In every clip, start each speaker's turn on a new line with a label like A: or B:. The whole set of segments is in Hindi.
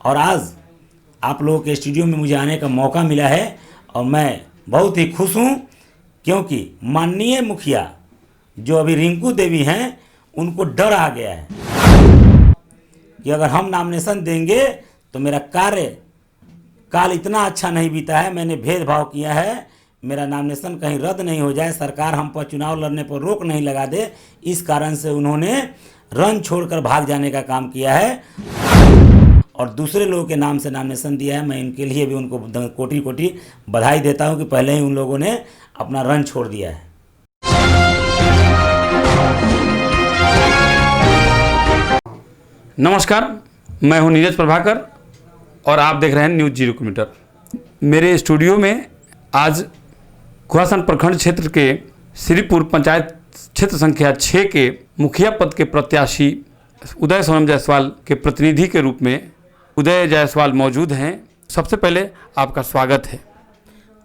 A: और आज आप लोगों के स्टूडियो में मुझे आने का मौका मिला है और मैं बहुत ही खुश हूँ, क्योंकि माननीय मुखिया जो अभी रिंकू देवी हैं उनको डर आ गया है कि अगर हम नॉमिनेशन देंगे तो मेरा काल इतना अच्छा नहीं बीता है, मैंने भेदभाव किया है, मेरा नॉमिनेशन कहीं रद्द नहीं हो जाए, सरकार हम पर चुनाव लड़ने पर रोक नहीं लगा दे, इस कारण से उन्होंने रन छोड़कर भाग जाने का काम किया है और दूसरे लोगों के नाम से नॉमिनेशन दिया है। मैं इनके लिए भी उनको कोटि कोटि बधाई देता हूं कि पहले ही उन लोगों ने अपना रन छोड़ दिया है।
B: नमस्कार, मैं हूं नीरज प्रभाकर और आप देख रहे हैं न्यूज़ 0 किलोमीटर। मेरे स्टूडियो में आज घोड़ासहन प्रखंड क्षेत्र के श्रीपुर पंचायत क्षेत्र संख्या 6 के मुखिया पद के प्रत्याशी उदय सोनम जायसवाल के प्रतिनिधि के रूप में उदय जायसवाल मौजूद हैं। सबसे पहले आपका स्वागत है।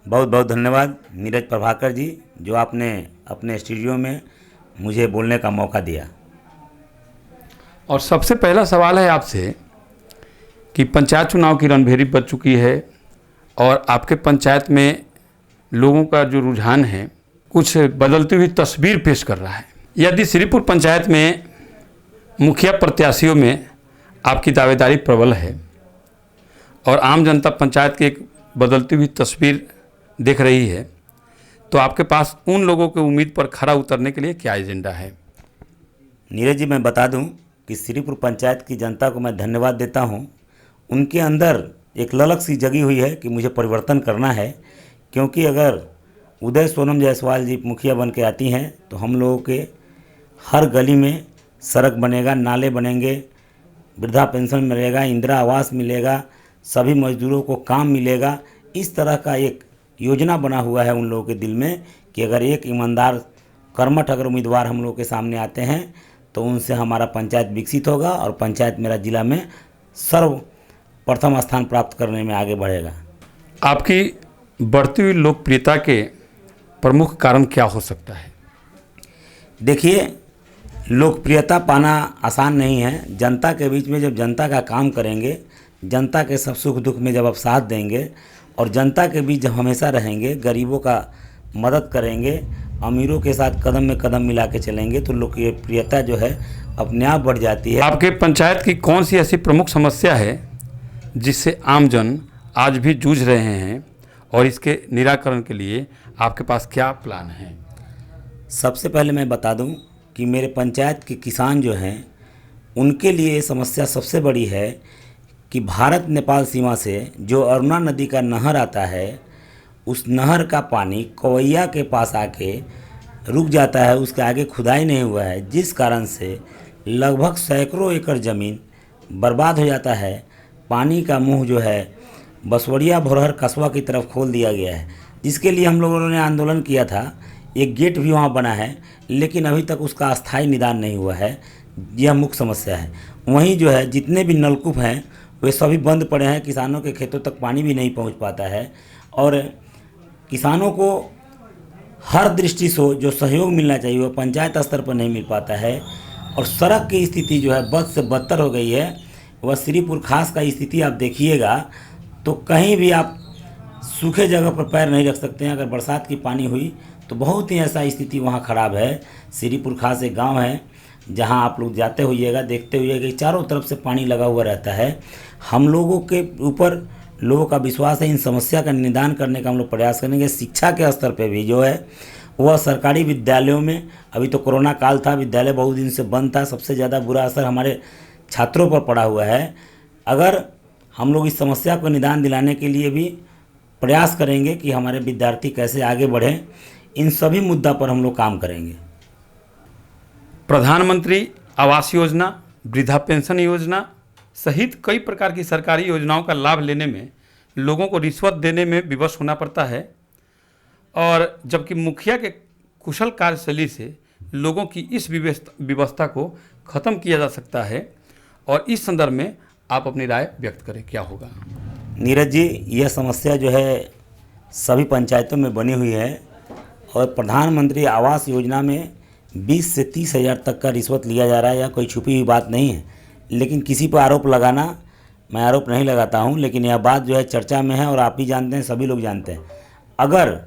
A: बहुत बहुत धन्यवाद नीरज प्रभाकर जी, जो आपने अपने स्टूडियो में मुझे बोलने का मौका दिया।
B: और सबसे पहला सवाल है आपसे कि पंचायत चुनाव की रणभेरी बज चुकी है और आपके पंचायत में लोगों का जो रुझान है कुछ बदलती हुई तस्वीर पेश कर रहा है। यदि श्रीपुर पंचायत में मुखिया प्रत्याशियों में आपकी दावेदारी प्रबल है और आम जनता पंचायत की एक बदलती हुई तस्वीर देख रही है, तो आपके पास उन लोगों के उम्मीद पर खरा उतरने के लिए क्या एजेंडा है?
A: नीरज जी, मैं बता दूं कि श्रीपुर पंचायत की जनता को मैं धन्यवाद देता हूं। उनके अंदर एक ललक सी जगी हुई है कि मुझे परिवर्तन करना है, क्योंकि अगर उदय सोनम जायसवाल जी मुखिया बन के आती हैं तो हम लोगों के हर गली में सड़क बनेगा, नाले बनेंगे, वृद्धा पेंशन मिलेगा, इंदिरा आवास मिलेगा, सभी मजदूरों को काम मिलेगा। इस तरह का एक योजना बना हुआ है उन लोगों के दिल में कि अगर एक ईमानदार कर्मठ अगर उम्मीदवार हम लोग के सामने आते हैं तो उनसे हमारा पंचायत विकसित होगा और पंचायत मेरा जिला में सर्वप्रथम स्थान प्राप्त करने में आगे बढ़ेगा।
B: आपकी बढ़ती हुई लोकप्रियता के प्रमुख कारण क्या हो सकता है?
A: देखिए, लोकप्रियता पाना आसान नहीं है। जनता के बीच में जब जनता का काम करेंगे, जनता के सब सुख दुख में जब आप साथ देंगे और जनता के बीच जब हमेशा रहेंगे, गरीबों का मदद करेंगे, अमीरों के साथ कदम में कदम मिला के चलेंगे, तो लोकप्रियता जो है अपने आप बढ़ जाती है।
B: आपके पंचायत की कौन सी ऐसी प्रमुख समस्या है जिससे आमजन आज भी जूझ रहे हैं और इसके निराकरण के लिए आपके पास क्या प्लान है?
A: सबसे पहले मैं बता दूं कि मेरे पंचायत के किसान जो हैं उनके लिए समस्या सबसे बड़ी है कि भारत नेपाल सीमा से जो अरुणा नदी का नहर आता है, उस नहर का पानी कवैया के पास आके रुक जाता है, उसके आगे खुदाई नहीं हुआ है, जिस कारण से लगभग सैकड़ों एकड़ ज़मीन बर्बाद हो जाता है। पानी का मुंह जो है बसवड़िया भोरहर कस्बा की तरफ खोल दिया गया है, जिसके लिए हम लोगों ने आंदोलन किया था। एक गेट भी वहाँ बना है, लेकिन अभी तक उसका अस्थायी निदान नहीं हुआ है। यह मुख्य समस्या है। वहीं जो है जितने भी नलकूप हैं वे सभी बंद पड़े हैं, किसानों के खेतों तक पानी भी नहीं पहुँच पाता है और किसानों को हर दृष्टि से जो सहयोग मिलना चाहिए वो पंचायत स्तर पर नहीं मिल पाता है। और सड़क की स्थिति जो है बद से बदतर हो गई है। वह श्रीपुर खास का स्थिति आप देखिएगा तो कहीं भी आप सूखे जगह पर पैर नहीं रख सकते हैं। अगर बरसात की पानी हुई तो बहुत ही ऐसा स्थिति वहाँ ख़राब है। श्रीपुर खास एक गांव है जहां आप लोग जाते होइएगा, देखते हुए कि चारों तरफ से पानी लगा हुआ रहता है। हम लोगों के ऊपर लोगों का विश्वास है, इन समस्या का निदान करने का हम लोग प्रयास करेंगे। शिक्षा के स्तर पे भी जो है वह सरकारी विद्यालयों में, अभी तो कोरोना काल था, विद्यालय बहुत दिन से बंद था, सबसे ज़्यादा बुरा असर हमारे छात्रों पर पड़ा हुआ है। अगर हम लोग इस समस्या को निदान दिलाने के लिए भी प्रयास करेंगे कि हमारे विद्यार्थी कैसे आगे बढ़ें, इन सभी मुद्दा पर हम लोग काम करेंगे।
B: प्रधानमंत्री आवास योजना, वृद्धा पेंशन योजना सहित कई प्रकार की सरकारी योजनाओं का लाभ लेने में लोगों को रिश्वत देने में विवश होना पड़ता है, और जबकि मुखिया के कुशल कार्यशैली से लोगों की इस व्यवस्था को ख़त्म किया जा सकता है। और इस संदर्भ में आप अपनी राय व्यक्त करें, क्या होगा?
A: नीरज जी, यह समस्या जो है सभी पंचायतों में बनी हुई है और प्रधानमंत्री आवास योजना में 20 से 30 हज़ार तक का रिश्वत लिया जा रहा है। या कोई छुपी हुई बात नहीं है, लेकिन किसी पर आरोप लगाना मैं आरोप नहीं लगाता हूं, लेकिन यह बात जो है चर्चा में है और आप भी जानते हैं, सभी लोग जानते हैं। अगर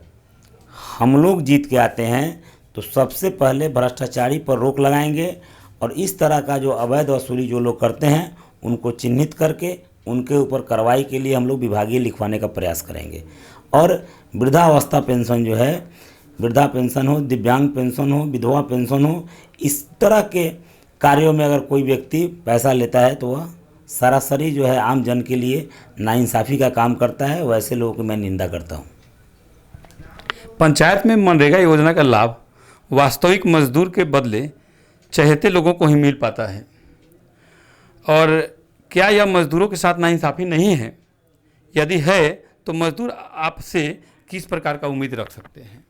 A: हम लोग जीत के आते हैं तो सबसे पहले भ्रष्टाचारी पर रोक लगाएंगे और इस तरह का जो अवैध वसूली जो लोग करते हैं उनको चिन्हित करके उनके ऊपर कार्रवाई के लिए हम लोग विभागीय लिखवाने का प्रयास करेंगे। और वृद्धावस्था पेंशन जो है, वृद्धा पेंशन हो, दिव्यांग पेंशन हो, विधवा पेंशन हो, इस तरह के कार्यों में अगर कोई व्यक्ति पैसा लेता है तो वह सरासरी जो है आम जन के लिए नाइंसाफ़ी का काम करता है। वैसे लोगों की मैं निंदा करता हूँ।
B: पंचायत में मनरेगा योजना का लाभ वास्तविक मजदूर के बदले चहेते लोगों को ही मिल पाता है, और क्या यह मजदूरों के साथ नाइंसाफ़ी नहीं है? यदि है तो मजदूर आपसे किस प्रकार का उम्मीद रख सकते हैं?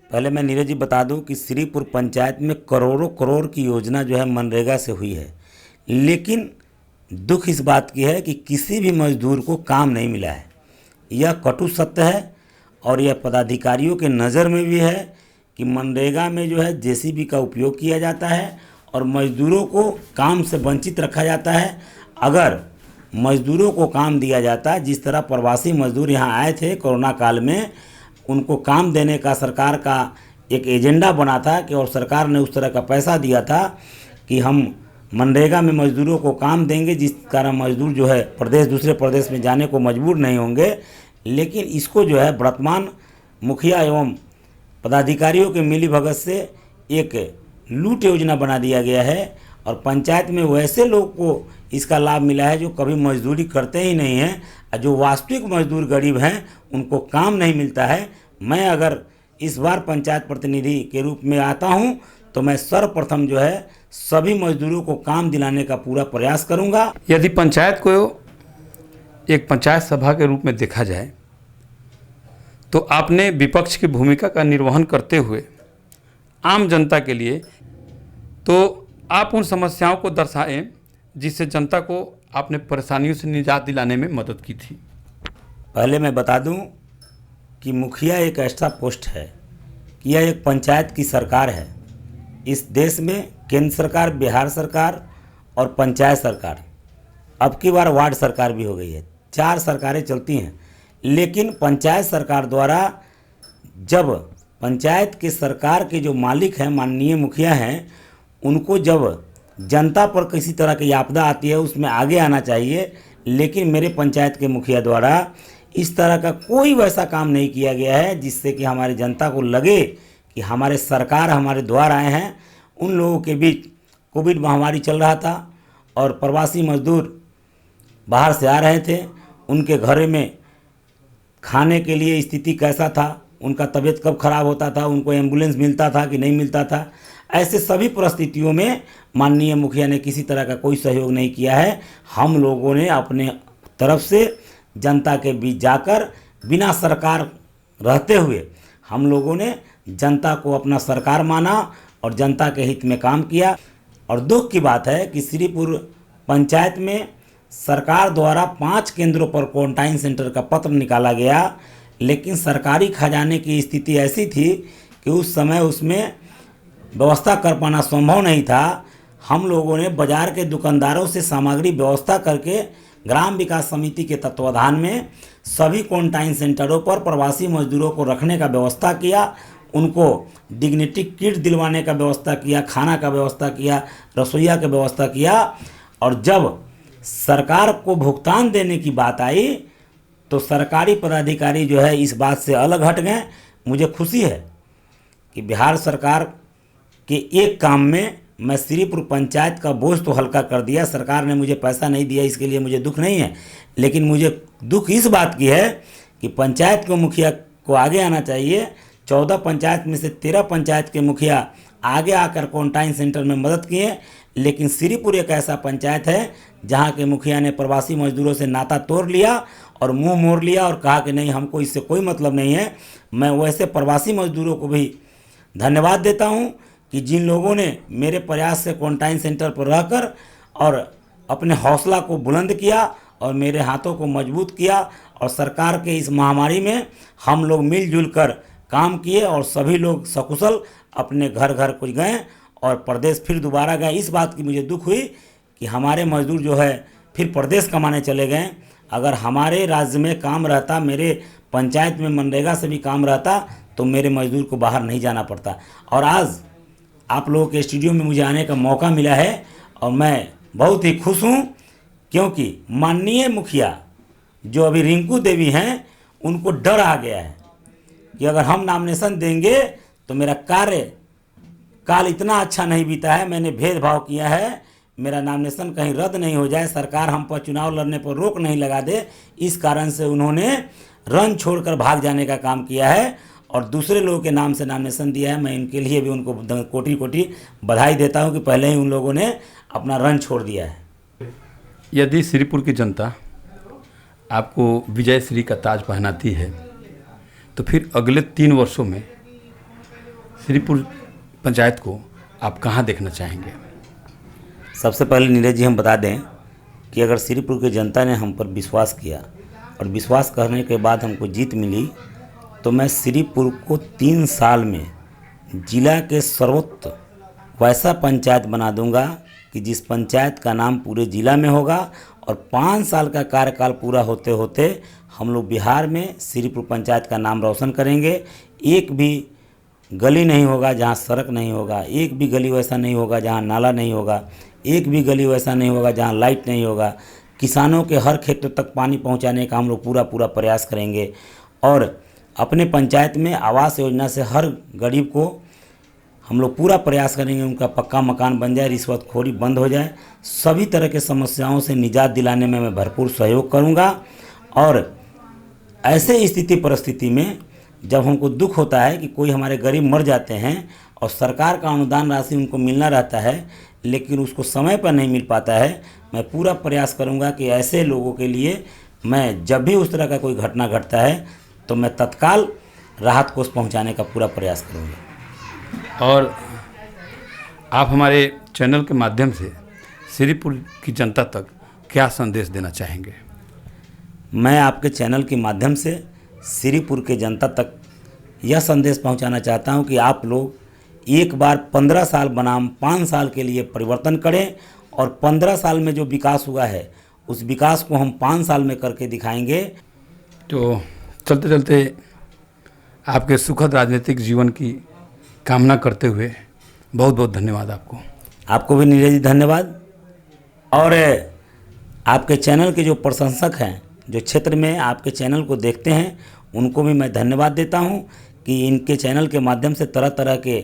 A: पहले मैं नीरज जी बता दूं कि श्रीपुर पंचायत में करोड़ों करोड़ की योजना जो है मनरेगा से हुई है, लेकिन दुख इस बात की है कि किसी भी मजदूर को काम नहीं मिला है। यह कटु सत्य है और यह पदाधिकारियों के नज़र में भी है कि मनरेगा में जो है जेसीबी का उपयोग किया जाता है और मजदूरों को काम से वंचित रखा जाता है। अगर मजदूरों को काम दिया जाता, जिस तरह प्रवासी मजदूर यहाँ आए थे कोरोना काल में, उनको काम देने का सरकार का एक एजेंडा बना था कि, और सरकार ने उस तरह का पैसा दिया था कि हम मनरेगा में मजदूरों को काम देंगे, जिस कारण मजदूर जो है प्रदेश दूसरे प्रदेश में जाने को मजबूर नहीं होंगे। लेकिन इसको जो है वर्तमान मुखिया एवं पदाधिकारियों के मिलीभगत से एक लूट योजना बना दिया गया है और पंचायत में वैसे लोग को इसका लाभ मिला है जो कभी मजदूरी करते ही नहीं हैं। जो वास्तविक मजदूर गरीब हैं उनको काम नहीं मिलता है। मैं अगर इस बार पंचायत प्रतिनिधि के रूप में आता हूं तो मैं सर्वप्रथम जो है सभी मजदूरों को काम दिलाने का पूरा प्रयास करूंगा।
B: यदि पंचायत को एक पंचायत सभा के रूप में देखा जाए तो आपने विपक्ष की भूमिका का निर्वहन करते हुए आम जनता के लिए, तो आप उन समस्याओं को दर्शाएं जिससे जनता को आपने परेशानियों से निजात दिलाने में मदद की थी।
A: पहले मैं बता दूं कि मुखिया एक ऐसा पोस्ट है कि यह एक पंचायत की सरकार है। इस देश में केंद्र सरकार, बिहार सरकार और पंचायत सरकार, अब की बार वार्ड सरकार भी हो गई है, 4 सरकारें चलती हैं। लेकिन पंचायत सरकार द्वारा, जब पंचायत की सरकार के जो मालिक हैं, माननीय मुखिया हैं, उनको जब जनता पर किसी तरह की आपदा आती है उसमें आगे आना चाहिए। लेकिन मेरे पंचायत के मुखिया द्वारा इस तरह का कोई वैसा काम नहीं किया गया है जिससे कि हमारी जनता को लगे कि हमारे सरकार हमारे द्वार आए हैं। उन लोगों के बीच कोविड महामारी चल रहा था और प्रवासी मजदूर बाहर से आ रहे थे, उनके घर में खाने के लिए स्थिति कैसा था, उनका तबीयत कब खराब होता था, उनको एम्बुलेंस मिलता था कि नहीं मिलता था। ऐसे सभी परिस्थितियों में माननीय मुखिया ने किसी तरह का कोई सहयोग नहीं किया है। हम लोगों ने अपने तरफ से जनता के बीच जाकर बिना सरकार रहते हुए हम लोगों ने जनता को अपना सरकार माना और जनता के हित में काम किया। और दुख की बात है कि श्रीपुर पंचायत में सरकार द्वारा 5 केंद्रों पर क्वारंटाइन सेंटर का पत्र निकाला गया, लेकिन सरकारी खजाने की स्थिति ऐसी थी कि उस समय उसमें व्यवस्था कर पाना संभव नहीं था। हम लोगों ने बाजार के दुकानदारों से सामग्री व्यवस्था करके ग्राम विकास समिति के तत्वाधान में सभी क्वारंटाइन सेंटरों पर प्रवासी मजदूरों को रखने का व्यवस्था किया, उनको डिग्निटी किट दिलवाने का व्यवस्था किया, खाना का व्यवस्था किया, रसोइया का व्यवस्था किया। और जब सरकार को भुगतान देने की बात आई तो सरकारी पदाधिकारी जो है इस बात से अलग हट गए। मुझे खुशी है कि बिहार सरकार के एक काम में मैं श्रीपुर पंचायत का बोझ तो हल्का कर दिया। सरकार ने मुझे पैसा नहीं दिया, इसके लिए मुझे दुख नहीं है, लेकिन मुझे दुख इस बात की है कि पंचायत के मुखिया को आगे आना चाहिए। 14 पंचायत में से 13 पंचायत के मुखिया आगे आकर क्वारंटाइन सेंटर में मदद किए, लेकिन श्रीपुर एक ऐसा पंचायत है जहां के मुखिया ने प्रवासी मजदूरों से नाता तोड़ लिया और मुंह मोड़ लिया और कहा कि नहीं, हमको इससे कोई मतलब नहीं है। मैं वैसे प्रवासी मजदूरों को भी धन्यवाद देता हूं कि जिन लोगों ने मेरे प्रयास से क्वारंटाइन सेंटर पर रहकर और अपने हौसला को बुलंद किया और मेरे हाथों को मजबूत किया और सरकार के इस महामारी में हम लोग मिलजुल कर काम किए और सभी लोग सकुशल अपने घर घर कुछ गए और प्रदेश फिर दोबारा गए। इस बात की मुझे दुख हुई कि हमारे मजदूर जो है फिर प्रदेश कमाने चले गए। अगर हमारे राज्य में काम रहता, मेरे पंचायत में मनरेगा से भी काम रहता, तो मेरे मजदूर को बाहर नहीं जाना पड़ता। और आज आप लोगों के स्टूडियो में मुझे आने का मौका मिला है और मैं बहुत ही खुश हूँ, क्योंकि माननीय मुखिया जो अभी रिंकू देवी हैं, उनको डर आ गया है कि अगर हम नॉमिनेशन देंगे तो मेरा कार्यकाल इतना अच्छा नहीं बीता है, मैंने भेदभाव किया है, मेरा नॉमिनेशन कहीं रद्द नहीं हो जाए, सरकार हम पर चुनाव लड़ने पर रोक नहीं लगा दे, इस कारण से उन्होंने रन छोड़कर भाग जाने का काम किया है और दूसरे लोगों के नाम से नॉमिनेशन दिया है। मैं इनके लिए भी उनको कोटि कोटि बधाई देता हूं कि पहले ही उन लोगों ने अपना रन छोड़ दिया है।
B: यदि श्रीपुर की जनता आपको विजय श्री का ताज पहनाती है तो फिर अगले 3 वर्षों में श्रीपुर पंचायत को आप कहाँ देखना चाहेंगे?
A: सबसे पहले नीरज जी हम बता दें कि अगर श्रीपुर की जनता ने हम पर विश्वास किया और विश्वास करने के बाद हमको जीत मिली, तो मैं श्रीपुर को 3 साल में जिला के सर्वोत्तम वैसा पंचायत बना दूंगा कि जिस पंचायत का नाम पूरे जिला में होगा। और 5 साल का कार्यकाल पूरा होते होते हम लोग बिहार में श्रीपुर पंचायत का नाम रोशन करेंगे। एक भी गली नहीं होगा जहां सड़क नहीं होगा, एक भी गली वैसा नहीं होगा जहां नाला नहीं होगा, एक भी गली वैसा नहीं होगा जहां लाइट नहीं होगा। किसानों के हर क्षेत्र तक पानी पहुंचाने का हम लोग पूरा प्रयास करेंगे। और अपने पंचायत में आवास योजना से हर गरीब को हम लोग पूरा प्रयास करेंगे उनका पक्का मकान बन जाए, रिश्वतखोरी बंद हो जाए। सभी तरह के समस्याओं से निजात दिलाने में मैं भरपूर सहयोग करूंगा। और ऐसे स्थिति परिस्थिति में जब हमको दुख होता है कि कोई हमारे गरीब मर जाते हैं और सरकार का अनुदान राशि उनको मिलना रहता है लेकिन उसको समय पर नहीं मिल पाता है, मैं पूरा प्रयास करूंगा कि ऐसे लोगों के लिए मैं जब भी उस तरह का कोई घटना घटता है तो मैं तत्काल राहत कोष पहुंचाने का पूरा प्रयास करूंगा।
B: और आप हमारे चैनल के माध्यम से श्रीपुर की जनता तक क्या संदेश देना चाहेंगे?
A: मैं आपके चैनल के माध्यम से श्रीपुर के जनता तक यह संदेश पहुंचाना चाहता हूं कि आप लोग एक बार 15 साल बनाम 5 साल के लिए परिवर्तन करें और 15 साल में जो विकास हुआ है उस विकास को हम 5 साल में करके दिखाएंगे।
B: तो चलते चलते आपके सुखद राजनीतिक जीवन की कामना करते हुए बहुत बहुत धन्यवाद आपको।
A: आपको भी नीरज जी धन्यवाद। और आपके चैनल के जो प्रशंसक हैं, जो क्षेत्र में आपके चैनल को देखते हैं, उनको भी मैं धन्यवाद देता हूं कि इनके चैनल के माध्यम से तरह तरह के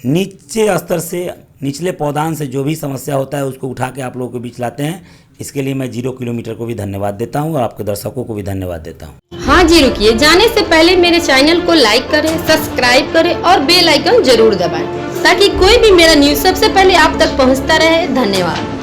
A: नीचे स्तर से, निचले पौधान से जो भी समस्या होता है उसको उठा के आप लोगों के बीच लाते हैं। इसके लिए मैं 0 किलोमीटर को भी धन्यवाद देता हूं और आपके दर्शकों को भी धन्यवाद देता हूं।
C: हाँ जी, रुकिए, जाने से पहले मेरे चैनल को लाइक करें, सब्सक्राइब करें और बेल आइकन जरूर दबाएं ताकि कोई भी मेरा न्यूज़ सबसे पहले आप तक पहुंचता रहे। धन्यवाद।